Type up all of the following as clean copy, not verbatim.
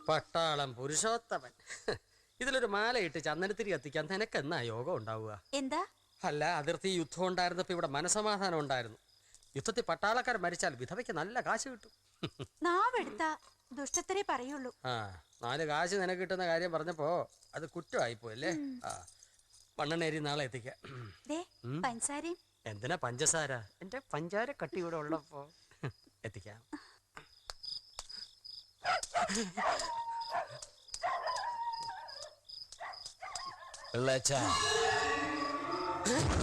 പട്ടാളം പുരുഷോത്തമൻ. ഇതിലൊരു മാലയിട്ട് ചന്ദനത്തിരി കത്തിക്കാൻ നിനക്കെന്നാ യോഗം ഉണ്ടാവുക? എന്താ? അല്ല, അതിർത്തി യുദ്ധം ഉണ്ടായിരുന്നപ്പോ ഇവിടെ മനസമാധാനം ഉണ്ടായിരുന്നു. യുദ്ധത്തിൽ പട്ടാളക്കാർ മരിച്ചാൽ വിധവയ്ക്ക് നല്ല കാശ് കിട്ടും. നാവെടുത്ത ദുഷ്ടത്തരെ പറയുള്ളൂ. 4 കാശ് നിനക്ക് കിട്ടുന്ന കാര്യം പറഞ്ഞപ്പോ അത് കുറ്റമായിപ്പോയല്ലേ? മണ്ണെണ്ണേരി നാളെ എത്തിക്കാം. പഞ്ചസാരയും. എന്തിനാ പഞ്ചസാര? എന്റെ പഞ്ചാര കട്ടി ഇവിടെ ഉള്ളപ്പോ എത്തിക്കാം.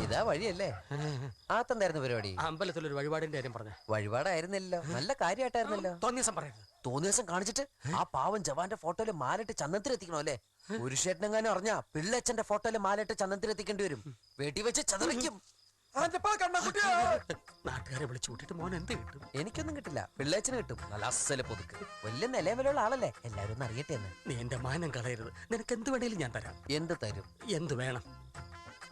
ഇതാ വഴിയല്ലേ? ആത്തെന്തായിരുന്നു പരിപാടി? അമ്പലത്തിലൊരു വഴിപാടിന്റെ കാര്യം പറഞ്ഞ. വഴിപാടായിരുന്നല്ലോ, നല്ല കാര്യമായിട്ടായിരുന്നല്ലോ. തോന്നിയസം പറയരുത്. തോന്നിയസം കാണിച്ചിട്ട് ആ പാവം ജവാന്റെ ഫോട്ടോയില് മാലിട്ട് ചന്ദനത്തിൽ എത്തിക്കണോ അല്ലേ? പുരുഷേട്ടനെങ്ങാനും അറിഞ്ഞാ പിള്ളേച്ചന്റെ ഫോട്ടോയില് മാലിട്ട് ചന്ദനത്തിൽ എത്തിക്കേണ്ടി വരും. വെടി വെച്ച് ചതറിക്കും. നാട്ടുകാരെ വിളിച്ചു കൂട്ടിട്ട് മോൻ എന്ത് കിട്ടും? എനിക്കൊന്നും കിട്ടില്ല, പിള്ളേച്ചന് കിട്ടും. നല്ല അസല പൊതുക്ക്, വലിയ നിലവിലുള്ള ആളല്ലേ, എല്ലാരും ഒന്ന് അറിയട്ടെ എന്ന്. നീ എന്റെ മാനം കളയരുത്. നിനക്ക് എന്ത് വേണേലും ഞാൻ തരാം. എന്ത് തരും? എന്ത് വേണം?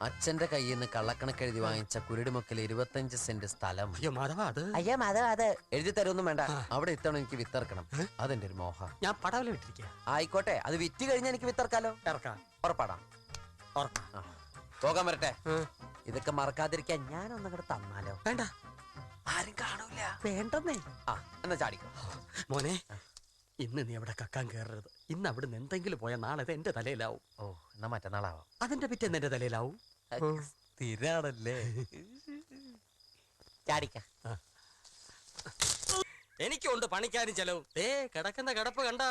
അച്ഛന്റെ കയ്യിൽ നിന്ന് കള്ളക്കണക്ക് എഴുതി വാങ്ങിച്ച കുരുടിമുക്കിൽ 25 സെന്റ് സ്ഥലം. അയ്യോ മാധവ, അയ്യോ മാധവ, അത് എഴുതി തരുമൊന്നും വേണ്ട. അവിടെ ഇത്തവണ എനിക്ക് വിത്തറക്കണം. അതെന്റെ ഒരു മോഹ. ഞാൻ പടവല വിട്ടിരിക്കുക. ആയിക്കോട്ടെ, അത് വിറ്റ് കഴിഞ്ഞാൽ എനിക്ക് വിത്തറക്കാലോ. ഇറക്കാം. ഉറപ്പാടാം. പോകാൻ വരട്ടെ. ഇതൊക്കെ മറക്കാതിരിക്കാൻ ഞാനൊന്നും കൂടെ തന്നാലോ? വേണ്ട, ആരും കാണൂല. വേണ്ടെന്നേ. എന്നാ ചാടിക്കോ മോനെ. ഇന്ന് നീ അവിടെ കക്കാൻ കയറരുത്. ഇന്ന് അവിടുന്ന് എന്തെങ്കിലും പോയാൽ നാളെ എന്റെ തലയിലാവും. ഓ, എന്നാ മറ്റന്നാളാവാം. അതിന്റെ പിറ്റേന്ന് എന്റെ തലയിലാവും. സ്ഥിരാണല്ലേ? ചാടിക്ക. എനിക്കുണ്ട് പണിക്കാരും ചെലവും. കിടക്കുന്ന കിടപ്പ് കണ്ടോ?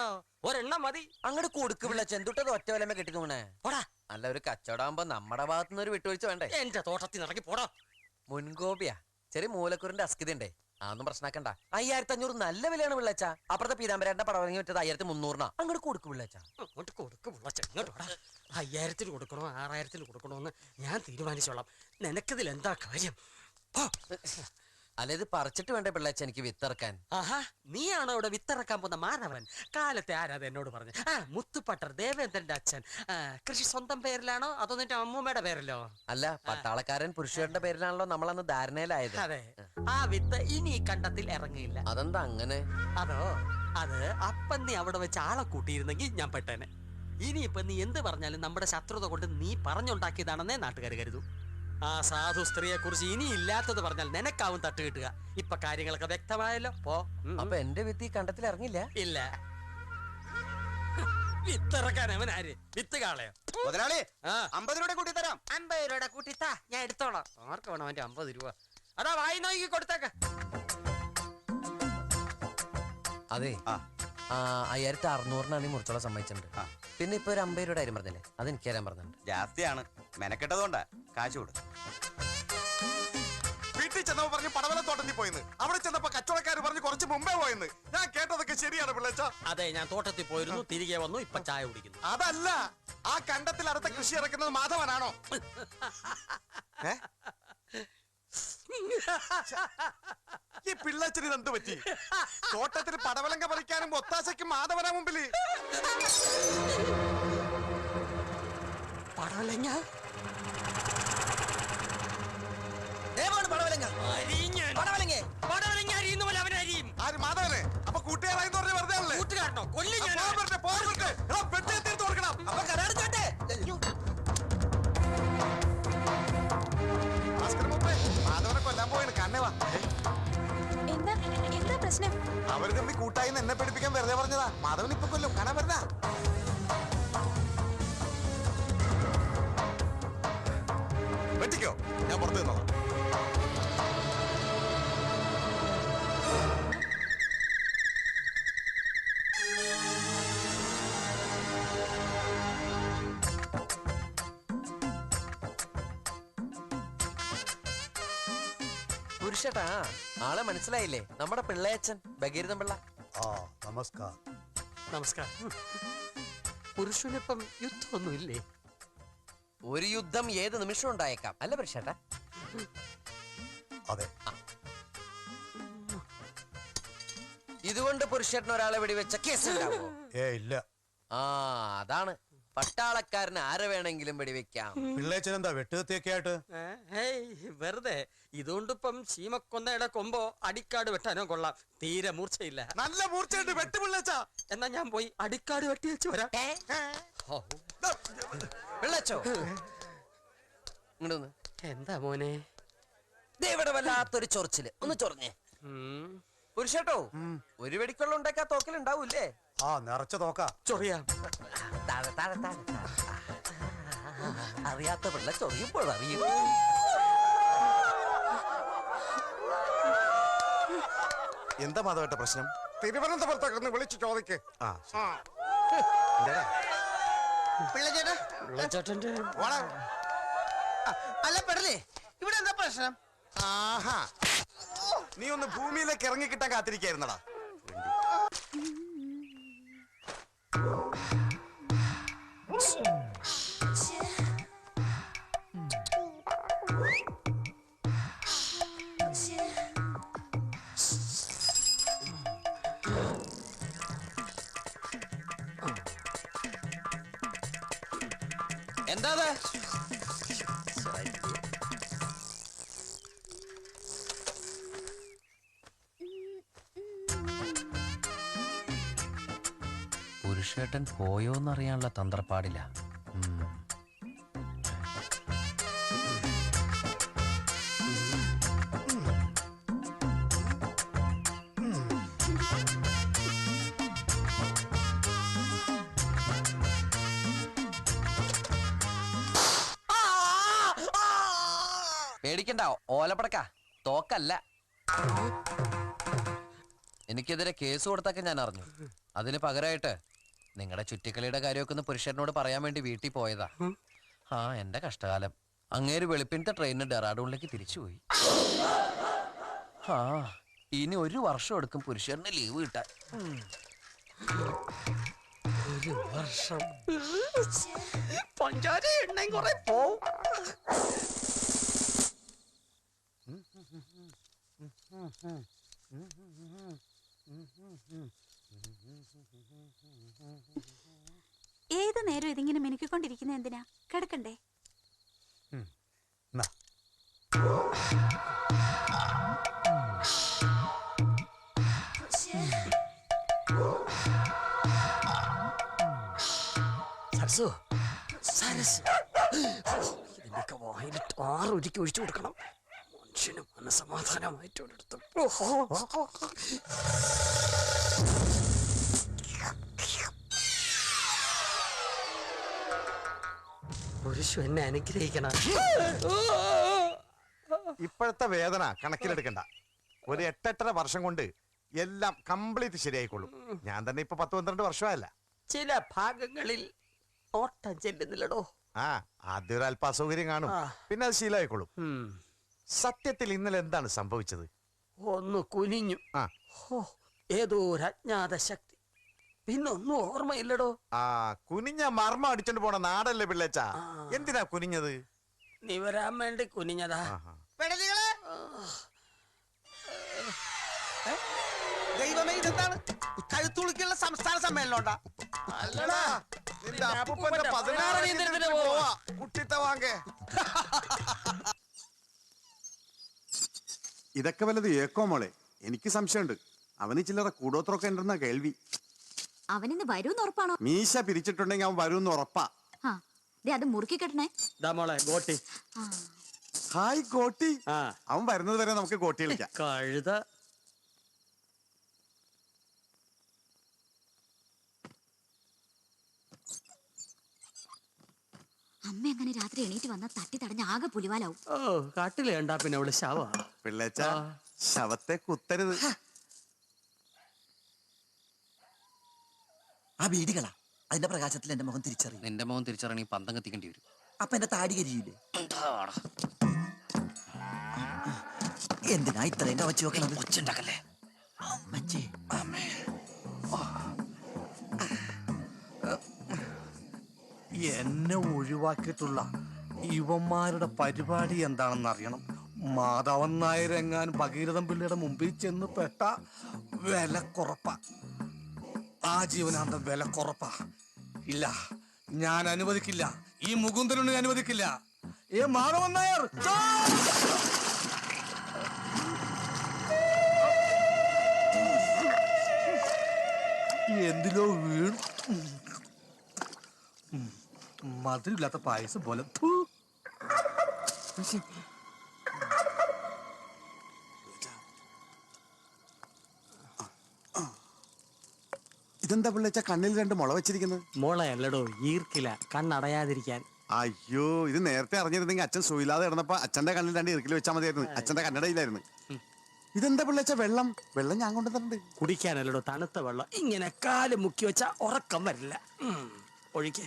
ഒരെണ്ണം മതി. അങ്ങോട്ട് കൊടുക്ക് പിള്ള. ചെന്തുട്ടത് ഒറ്റ വലമേ കെട്ടിക്കോണേ. പോടാ. അല്ല, ഒരു കച്ചവടാകുമ്പോ നമ്മുടെ ഭാഗത്തുനിന്ന് ഒരു വിട്ടുവീഴ്ച വേണ്ടേ? എന്റെ തോട്ടത്തിൽ ഇറങ്ങി പോടാ. മുൻകോപിയാ. ചെറിയ മൂലക്കുറിന്റെ അസ്കിതണ്ടേ, അതൊന്നും പ്രശ്നമാക്കണ്ട. 5500 നല്ല വിലയാണ് പിള്ളച്ച. അപ്പുറത്തെ പീതാമ്പരന്റെ പടം ഇറങ്ങി വിറ്റത് 1300. അങ്ങോട്ട് കൊടുക്ക് പിള്ളച്ച. അങ്ങോട്ട് കൊടുക്ക് പിള്ളച്ച. ഇങ്ങോട്ട് 5000 കൊടുക്കണോ 6000 കൊടുക്കണോന്ന് ഞാൻ തീരുമാനിച്ചോളാം. നിനക്കിതിൽ എന്താ കാര്യം? അല്ല, ഇത് പറിച്ചിട്ട് വേണ്ടേ പിള്ളച്ച എനിക്ക് വിത്തിറക്കാൻ? ആഹാ, നീയാണോ ഇവിടെ വിത്തിറക്കാൻ പോകുന്ന മാധവൻ? കാലത്തെ ആരാധ എന്നോട് പറഞ്ഞു. മുത്തുപട്ടർ ദേവേന്ദ്രന്റെ അച്ഛൻ. കൃഷി സ്വന്തം പേരിലാണോ അതോ നിന്റെ അമ്മൂമ്മയുടെ പേരിലോ? അല്ല, പട്ടാളക്കാരൻ പുരുഷന്റെ പേരിലാണല്ലോ നമ്മളന്ന് ധാരണയിലായത്. അതെ, ആ വിത്ത് ഇനി ഈ കണ്ടത്തിൽ ഇറങ്ങിയില്ല. അതെന്താ അങ്ങനെ? അത് അപ്പം നീ അവിടെ വെച്ച് ആളെ കൂട്ടിയിരുന്നെങ്കിൽ ഞാൻ പെട്ടേനെ. ഇനിയിപ്പൊ നീ എന്ത് പറഞ്ഞാലും നമ്മുടെ ശത്രുത കൊണ്ട് നീ പറഞ്ഞുണ്ടാക്കിയതാണെന്നേ നാട്ടുകാർ കരുതൂ. ആ സാധു സ്ത്രീയെ കുറിച്ച് ഇനി ഇല്ലാത്തത് പറഞ്ഞാൽ നിനക്കാവും തട്ട് കിട്ടുക. ഇപ്പൊ കാര്യങ്ങളൊക്കെ വ്യക്തമായല്ലോ. പോ. അപ്പൊ എന്റെ വിത്ത് ഈ കണ്ടത്തിൽ ഇറങ്ങില്ല? ഇല്ല. വിത്തിറക്കാൻ അവൻ ആര്? വിത്ത് കാളയോ? മുതലാളി, 50 രൂപ കൂട്ടി തരാം. 50 രൂപ കൂട്ടിത്താ, ഞാൻ എടുത്തോളാം. ആർക്ക് വേണം അവന്റെ 50 രൂപ? അതാ വായി നോക്കി കൊടുത്തേക്ക. അതെ, 5600 മുറിച്ചോളെ സമ്മതിച്ചിട്ടുണ്ട്. പിന്നെ ഇപ്പൊ ഒരു 50 രൂപയുടെ കാര്യം പറഞ്ഞല്ലേ, അത് എനിക്ക് തരാൻ പറഞ്ഞിട്ടുണ്ട്. ജാസ്തിയാണ്, മെനക്കെട്ടതുകൊണ്ടാ. കാശ് കൊടു. വീട്ടിൽ ചെന്നപ്പോ പറഞ്ഞു പടവലത്തോട്ടത്തിൽ പോയിന്ന്. അവിടെ ചെന്നപ്പോ കച്ചവടക്കാർ പറഞ്ഞു കുറച്ച് മുമ്പേ പോയെന്ന്. ഞാൻ കേട്ടതൊക്കെ ശരിയാണ് പിള്ളേച്ച? അതെ, ഞാൻ തോട്ടത്തിൽ പോയിരുന്നു, തിരികെ വന്നു, ഇപ്പൊ ചായ കുടിക്കുന്നു. അതല്ല, ആ കണ്ടത്തിൽ അടുത്ത കൃഷി ഇറക്കുന്നത് മാധവനാണോ? ഈ പിള്ളേച്ചന് ഇതെന്ത് പറ്റി? തോട്ടത്തിൽ പടവലങ്ക പറിക്കാനും ഒത്താശയ്ക്കും മാധവനാ മുമ്പില്. പടവലങ്ങ ആര്? മാധവനെ? അപ്പൊ കൂട്ടുകാരായെന്ന് പറഞ്ഞ വെറുതെ ആണല്ലേ? കൂട്ടുകാരനോ? കൊല്ലി ഞാൻ. തീർത്ത് കൊടുക്കണം. മാധവനെ കൊല്ലാൻ പോയാണ്. കണ്ണേവാ. എന്താ പ്രശ്നം? അവര് തമ്മിൽ കൂട്ടായി എന്നെ പഠിപ്പിക്കാൻ വെറുതെ പറഞ്ഞതാ. മാധവൻ ഇപ്പൊ കൊല്ലും. കാണാൻ വരുന്ന വെട്ടിക്കോ, ഞാൻ പുറത്തു നിന്നോളാം. പുരുഷട്ടാ, ആളെ മനസ്സിലായില്ലേ? നമ്മുടെ പിള്ളേച്ചൻ ഭഗീരഥൻ പിള്ള. നമസ്കാരം. നമസ്കാരം. പുരുഷനിപ്പം യുദ്ധമൊന്നും ഇല്ലേ? ഒരു യുദ്ധം ഏത് നിമിഷം ഉണ്ടായേക്കാം, അല്ല പുരുഷേട്ടാ? അതെ. ഇതുകൊണ്ട് പുരുഷേട്ടൻ ഒരാളെ വെടിവെച്ച കേസ് ഉണ്ടാവോ? ഇല്ല. അതാണ് പട്ടാളക്കാരന് ആരെ വേണമെങ്കിലും വെടിവെക്കാം. പിള്ളേച്ചൻ എന്താ വെട്ടുകത്തിയൊക്കെ ആയിട്ട്? വെറുതെ ഇതുകൊണ്ടിപ്പം ശീമക്കൊന്നയുടെ കൊമ്പോ അടിക്കാട് വെട്ടാനോ കൊള്ളാം. തീരെ മൂർച്ചയില്ല. നല്ല മൂർച്ചയുണ്ട്, വെട്ട് പിള്ളേച്ച. എന്നാ ഞാൻ പോയി അടിക്കാട് വെട്ടി വെച്ച് വരാം. പിള്ളച്ചോ ഇങ്ങോട്ട് എന്താ മോനെ? ഇവിടെ വല്ലാത്തൊരു ചൊറിച്ചില്. ഒന്ന് ചൊറിഞ്ഞേ. പുരുഷേട്ടോ, ഒരു വെടിക്കൊള്ള ഉണ്ടാക്കാ തോക്കലുണ്ടാവൂല്ലേ? ആ നിറച്ച തോക്ക ചൊറിയാം. താഴെ താഴെ താഴെ അറിയാത്ത പിള്ള ചൊറിയുമ്പോൾ അറിയും. എന്താ മാധവട്ട പ്രശ്നം? തിരുവനന്തപുരത്തൊക്കെ വിളിച്ചു ചോദിക്ക്. അല്ല പെടലേ, ഇവിടെ എന്താ പ്രശ്നം? ആഹാ, നീ ഒന്ന് ഭൂമിയിലേക്ക് ഇറങ്ങി കിട്ടാൻ കാത്തിരിക്കായിരുന്നടാ. എന്താ പുരുഷേട്ടൻ പോയോന്നറിയാനുള്ള തന്ത്രപ്പാടില്ല. പേടിക്കണ്ട, ഓലപ്പടക്ക തോക്കല്ല. എനിക്കെതിരെ കേസ് കൊടുത്തൊക്കെ ഞാൻ അറിഞ്ഞു. അതിന് പകരമായിട്ട് നിങ്ങളുടെ ചുറ്റിക്കളിയുടെ കാര്യമൊക്കെ ഒന്ന് പുരുഷനോട് പറയാൻ വേണ്ടി വീട്ടിൽ പോയതാ. എന്റെ കഷ്ടകാലം. അങ്ങേര് വെളുപ്പിനത്തെ ട്രെയിനിന് ഡെറാഡൂണിലേക്ക് തിരിച്ചുപോയി. ഇനി 1 വർഷം എടുക്കും പുരുഷന് ലീവ് കിട്ടാൻ. 1 വർഷം പഞ്ചാര എണ്ണയും കുറെ പോവും. ഏത് നേരം ഇതിങ്ങനെ മിനുക്കിക്കൊണ്ടിരിക്കുന്ന എന്തിനാ? കിടക്കണ്ടേ? സരസു, സരസ്, ഇതിന്റെയൊക്കെ വായിലിട്ട് 6 ഒരിക്കൽ ഒഴിച്ചു കൊടുക്കണം. മനുഷ്യന് മനസമാധാനമായിട്ടൊരിടത്ത്. പുരുഷ എന്നെ അനുഗ്രഹിക്കണം. ഇപ്പോഴത്തെ വേദന കണക്കിലെടുക്കണ്ട. ഒരു 8-8.5 വർഷം കൊണ്ട് എല്ലാം കംപ്ലീറ്റ് ശരിയായിക്കൊള്ളും. ഞാൻ തന്നെ ഇപ്പൊ 10-12 വർഷമല്ല. ചില ഭാഗങ്ങളിൽ ഓട്ടം ചെല്ലുന്നില്ലടോ. ആദ്യം ഒരു അല്പ അസൗകര്യം കാണും, പിന്നെ അത് ശീലമായിക്കൊള്ളും. സത്യത്തിൽ ഇന്നലെ എന്താണ് സംഭവിച്ചത്? ഒന്ന് കുനിഞ്ഞു. ഏതോ ഒരു അജ്ഞാത ശക്തി. പിന്നൊന്നും ഓർമ്മയില്ലടോ. കുനിഞ്ഞ മർമ്മ അടിച്ചോണ്ട് പോണ നാടല്ലേ പിള്ളേച്ച? എന്തിനാ കുനിഞ്ഞത്? നീ വരാൻ വേണ്ടി കുനിഞ്ഞതാ. ദൈവമേ, ഇതെന്താണ്? കഴുത്തുളുക്കുള്ള സംസ്ഥാന സമ്മേളനം ഉണ്ടാ? ഇതൊക്കെ വല്ലത് ഏക്കോ മോളെ? എനിക്ക് സംശയമുണ്ട്. അവന് ചില്ലറ കൂടോത്രമൊക്കെ ഉണ്ടെന്നാ കേൾവി. അവനിന്ന് വരൂന്ന് ഉറപ്പാണോ? മീശ പിരിച്ചിട്ടുണ്ടെങ്കിൽ അവൻ വരൂന്ന് ഉറപ്പാ. അത് മുറുക്കി കെട്ടണേ. ഗോട്ടി. ഹായ് ഗോട്ടി. അവൻ വരുന്നത് വരെ നമുക്ക് ഗോട്ടി കളിക്കാം. കഴുത. അമ്മ എങ്ങനെ രാത്രി എണീറ്റ് വന്ന തട്ടി തടഞ്ഞ ആകെ പുലിവാലാവും. കാട്ടില് കണ്ടാ പിന്നെ അവള് ശവ. പിള്ളേച്ച, ശവത്തെ കുത്തരുത്. ആ വീടുകളാ, അതിന്റെ പ്രകാശത്തിൽ എന്റെ മുഖം തിരിച്ചറിയും. നിന്റെ മുഖം തിരിച്ചറിയണി പന്തം കത്തിക്കേണ്ടി വരും. അപ്പൊ എന്റെ താടി കരിയില്ലേ? എന്തിനാ ഇത്രയും കവച്ചു വെക്കണത്? ഒച്ചുണ്ടാക്കല്ലേ അമ്മച്ചേ. എന്നെ ഒഴിവാക്കിയിട്ടുള്ള ഇവന്മാരുടെ പരിപാടി എന്താണെന്ന് അറിയണം. മാധവൻ നായരെങ്ങാൻ ഭഗീരഥൻ പിള്ളയുടെ മുമ്പിൽ ചെന്ന് പെട്ട വില കുറപ്പ. ആ ജീവനാന്ത വില കുറപ്പ. ഇല്ല, ഞാൻ അനുവദിക്കില്ല. ഈ മുകുന്ദനുണ്ണി അനുവദിക്കില്ല. ഏ മാധവൻ നായർ, എന്തിലോ വീണു. മധുരമില്ലാത്ത പായസം പോലെ. ഇതെന്താ പിള്ളേച്ച കണ്ണിൽ 2 മുള വെച്ചിരിക്കുന്നത്? മോളയല്ലടോ, ഈർക്കില, കണ്ണടയാതിരിക്കാൻ. അയ്യോ, ഇത് നേരത്തെ അറിഞ്ഞിരുന്നെങ്കിൽ അച്ഛൻ സുയില്ലാതെ കിടന്നപ്പോ അച്ഛന്റെ കണ്ണിൽ 2 ഇറുക്കിൽ വെച്ചാൽ മതിയായിരുന്നു. അച്ഛന്റെ കണ്ണടയിലായിരുന്നു. ഇതെന്താ പിള്ളേച്ച വെള്ളം? വെള്ളം ഞാൻ കൊണ്ടുതരണ്ട്. കുടിക്കാനല്ലടോ, തണുത്ത വെള്ളം. ഇങ്ങനെ കാല് മുക്കി വെച്ചാ ഉറക്കം വരില്ല. ഒഴിക്കേ.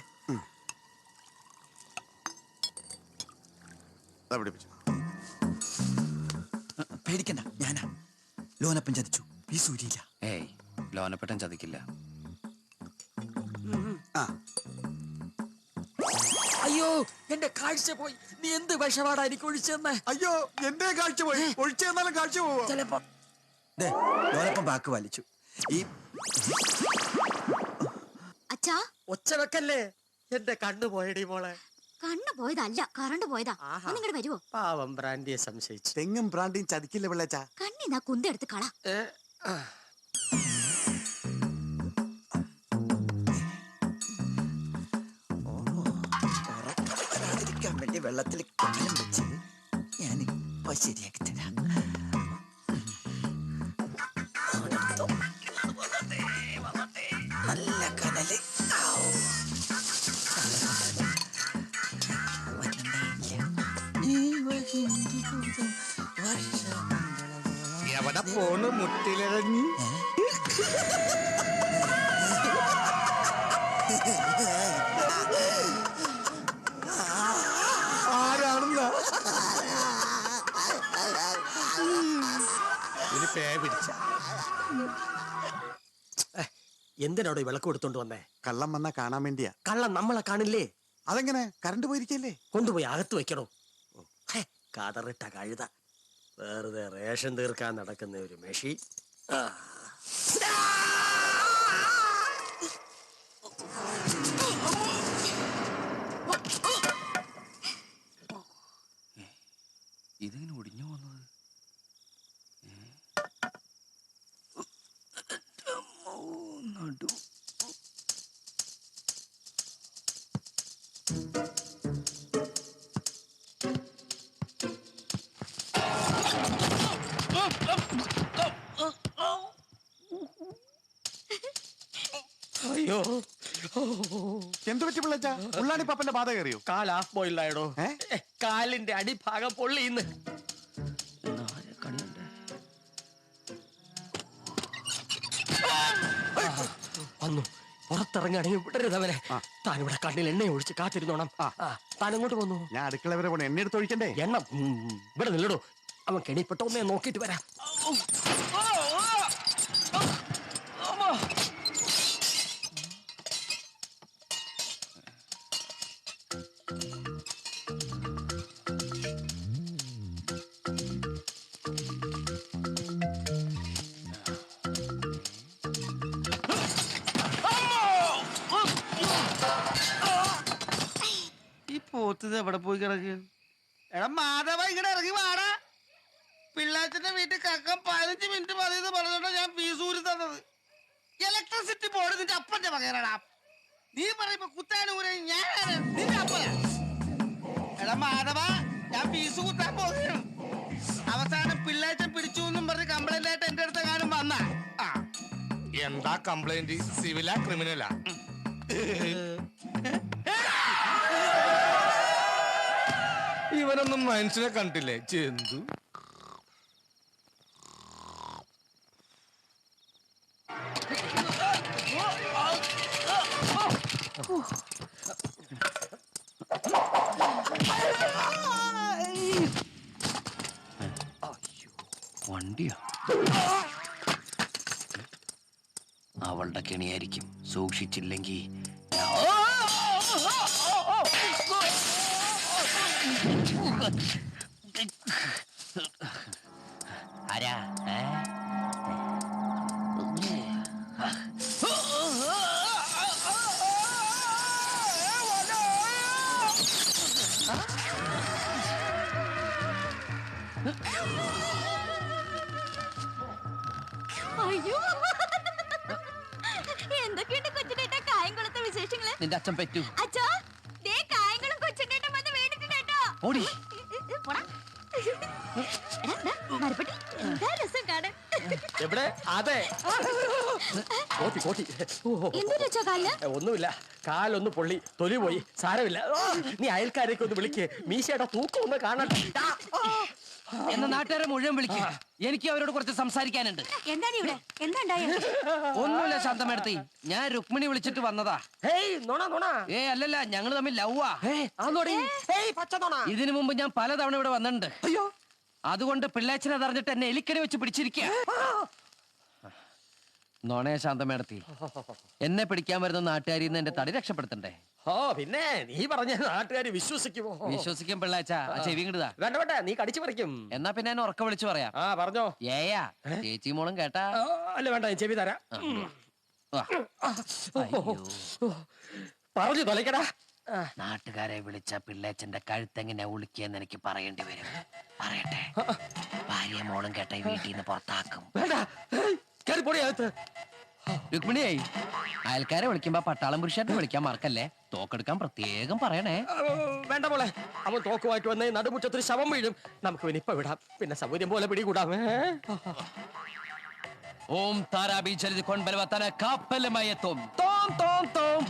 പേടിക്കണ്ട, ഞാനാ. ലോനപ്പൻ ചതിച്ചു. ഈ സൂര്യയില്ല. ഏയ്, ലോനപ്പെട്ടൻ ചതിക്കില്ല. അയ്യോ, എന്റെ കാഴ്ച പോയി. നീ എന്ത് വിഷപാടാ എനിക്ക് ഒഴിച്ചെന്ന്? അയ്യോ, എന്റെ കാഴ്ച പോയി. ഒഴിച്ചു തന്നാലും കാഴ്ച പോവോ? ചിലപ്പോ ലോനപ്പൻ ബാക്ക് വലിച്ചു. ഈ അച്ഛാ, ഒച്ച വെക്കല്ലേ. എന്റെ കണ്ണു പോയടി മോളെ. കണ്ണു പോയതല്ല, കറണ്ട് പോയതാ. നിങ്ങടെ വരുവോ? പാവം ബ്രാൻഡിയെ സംശയിച്ചു. തെങ്ങും ബ്രാൻഡിയും ചതിക്കില്ല പിള്ളേച്ച. കണ്ണിന്നാ കുന്തെടുത്ത് കള. വരാതിരിക്കാൻ വേണ്ടി വെള്ളത്തിൽ കാലം വെച്ച് ഞാൻ ഇപ്പൊ ശരിയാക്കി തരാം. നല്ല കനല്. എവിടെ പോണ് മുട്ടിലിറങ്ങി? ആരാണെന്നാ ഒരു പേ പിടിച്ച. എന്തിനാടോ ഈ വിളക്ക് കൊടുത്തോണ്ട് വന്നേ? കള്ളം വന്നാ കാണാൻ വേണ്ടിയാ. കള്ളം നമ്മളെ കാണില്ലേ? അതെങ്ങനെ? കറണ്ട് പോയിരിക്കല്ലേ? കൊണ്ടുപോയി അകത്ത് വെക്കണോ? കതറിട്ട കഴുത. വെറുതെ റേഷൻ തീർക്കാൻ നടക്കുന്ന ഒരു മെഷി. ഇതിങ്ങനെ ഒടിഞ്ഞു വന്നത്. നടു അയ്യോ, എന്ത് പറ്റി പിള്ളേച്ച? ഉള്ളാണി പാപ്പന്റെ ബാധ കയറിയോ? കാൽ ഹാഫ് ബോയിലായടോ. കാലിന്റെ അടിഭാഗം പൊള്ളിന്ന്. വന്നു. പുറത്തിറങ്ങാണെങ്കിൽ വിടരുതവനെ. താനിവിടെ കണ്ണിൽ എണ്ണ ഒഴിച്ച് കാത്തിരുന്നോണം. താൻ എങ്ങോട്ട് പോന്നു? ഞാൻ അടുക്കള വരെ പോണേ. എണ്ണ എടുത്ത് ഒഴിക്കണ്ടേ? എണ്ണ ഇവിടെ നില്ലടോ. അവൻ കെണിപ്പെട്ട ഒന്നേ നോക്കിട്ട് വരാം. ഈ പോത്ത് എവിടെ പോയി കിടക്കുക? എടാ മാധവ, ഇങ്ങടെ ഇറങ്ങി വാടാ. പിള്ളാച്ചന്റെ വീട്ടിൽ കക്കം 15 മിനിറ്റ് മതിയെന്ന് പറഞ്ഞോണ്ടാ ഞാൻ ഫീസൂരി തന്നത്. ഇലക്ട്രിസിറ്റി ബോർഡ് നിന്റെ അപ്പന്റെ വകയറാടാ. നീ പറയുമ്പോ കുത്താനൂരെ ഞാൻ നിന്റെ അപ്പനാ. എടാ മാധവ, ഞാൻ ഫീസ് കുത്താൻ പോകുകയാണ്. അവസാനം പിള്ളാച്ചൻ പിടിച്ചു എന്നും പറഞ്ഞ് കംപ്ലൈന്റ് ആയിട്ട് എന്റെ അടുത്ത കാലം വന്ന. എന്താ കംപ്ലൈന്റ്? സിവിലാ ക്രിമിനലാ? ഇവനൊന്നും മനുഷ്യനെ കണ്ടില്ലേ? ചെന്തു വണ്ടിയാ. അവളുടെ കെണിയായിരിക്കും. സൂക്ഷിച്ചില്ലെങ്കിൽ ആരാ? അയ്യോ. എന്തൊക്കെയുണ്ട് കൊച്ചിനേട്ടാ കായംകുളത്തെ വിശേഷങ്ങള്? നിന്റെ അച്ഛൻ പറ്റൂ. അച്ഛാ, ദേ കായംകുളം കൊച്ചിനേട്ടൻ വന്ന് വീണിട്ടുണ്ട് കേട്ടോ. ഓടി. പോടാ. എടാ, ദാ, മരപ്പെട്ടി. എന്താ രസം കാണാൻ. എവിടെ? അതെ. കോട്ടി കോട്ടി. എന്തൊരു വെച്ചാ കാലിന്? ഒന്നുമില്ല, കാലൊന്ന് പൊള്ളി, തൊലി പോയി, സാരമില്ല. നീ അയൽക്കാരേക്ക് ഒന്ന് വിളിക്ക്, മീശയുടെ തൂക്കം ഒന്ന് കാണട്ടെ. എന്ന നാട്ടുകാരെ മുഴുവൻ വിളിക്കുക, എനിക്ക് അവരോട് കുറച്ച് സംസാരിക്കാനുണ്ട്. എന്താണ് ഇവിടെ? എന്താ ഉണ്ടായത്? ഒന്നുമില്ല ശാന്തമേടത്തി, ഞാൻ രുക്മിണി വിളിച്ചിട്ട് വന്നതാ. ഹേയ് നോണ നോണ. അല്ലല്ല, ഞങ്ങള് തമ്മിൽ ലവ്വാ. ഇതിനു മുമ്പ് ഞാൻ പലതവണ ഇവിടെ വന്നിട്ടുണ്ട്. അയ്യോ, അതുകൊണ്ട് പിള്ളേച്ചനെ അതറിഞ്ഞിട്ട് എന്നെ എലിക്കടി വെച്ച് പിടിച്ചിരിക്കുക. നോണയ ശാന്തമേടത്തി, എന്നെ പിടിക്കാൻ വരുന്ന നാട്ടുകാരിൽ നിന്ന് എന്റെ തടി രക്ഷപ്പെടുത്തണ്ടേ? ഓ പിന്നെ നീ പറഞ്ഞ നാട്ടുകാര് വിശ്വസിക്കുമോ? വിശ്വസിക്കും പിള്ളേച്ച. ചെവി കിട്ടുക. വേണ്ട വേണ്ട, നീ കടിച്ചു പറിക്കും. എന്നാ പിന്നെ എന്നെ ഉറക്ക വിളിച്ചു പറയാം. ആ പറഞ്ഞോ. ഏയാ ചേച്ചി മോളും കേട്ടാ? അല്ല വേണ്ട, ഞാൻ ചെവി തരാം. അയ്യോ. പറഞ്ഞു തൊലക്കടാ. നാട്ടുകാരെ വിളിച്ച പിള്ളേച്ചന്റെ കഴുത്തെങ്ങനെ ഉളുക്കിയെന്ന് എനിക്ക് പറയേണ്ടി വരും. പറയട്ടെ, ഭാര്യ മോളും കേട്ട ഈ വീട്ടിൽ നിന്ന് പുറത്താക്കും. വേണ്ട, കേറി പൊടി അകത്ത്. രുക്മിണിയായി, അയൽക്കാരെ വിളിക്കുമ്പോ പട്ടാളം പുരുഷനെ വിളിക്കാൻ മറക്കല്ലേ. തോക്കെടുക്കാൻ പ്രത്യേകം പറയണേ. വേണ്ട മോളെ, അവൻ തോക്കുമായിട്ട് വന്ന് നടുമുറ്റത്തൊരു ശവം വീഴും. നമുക്ക് ഇവനിപ്പ വിടാം, പിന്നെ സൗകര്യം പോലെ പിടികൂടാമേ. ഓം താരാബി ചലിത് കൊൺബലവത്തന കാപ്പലുമയത്തും തോം തോം തോം.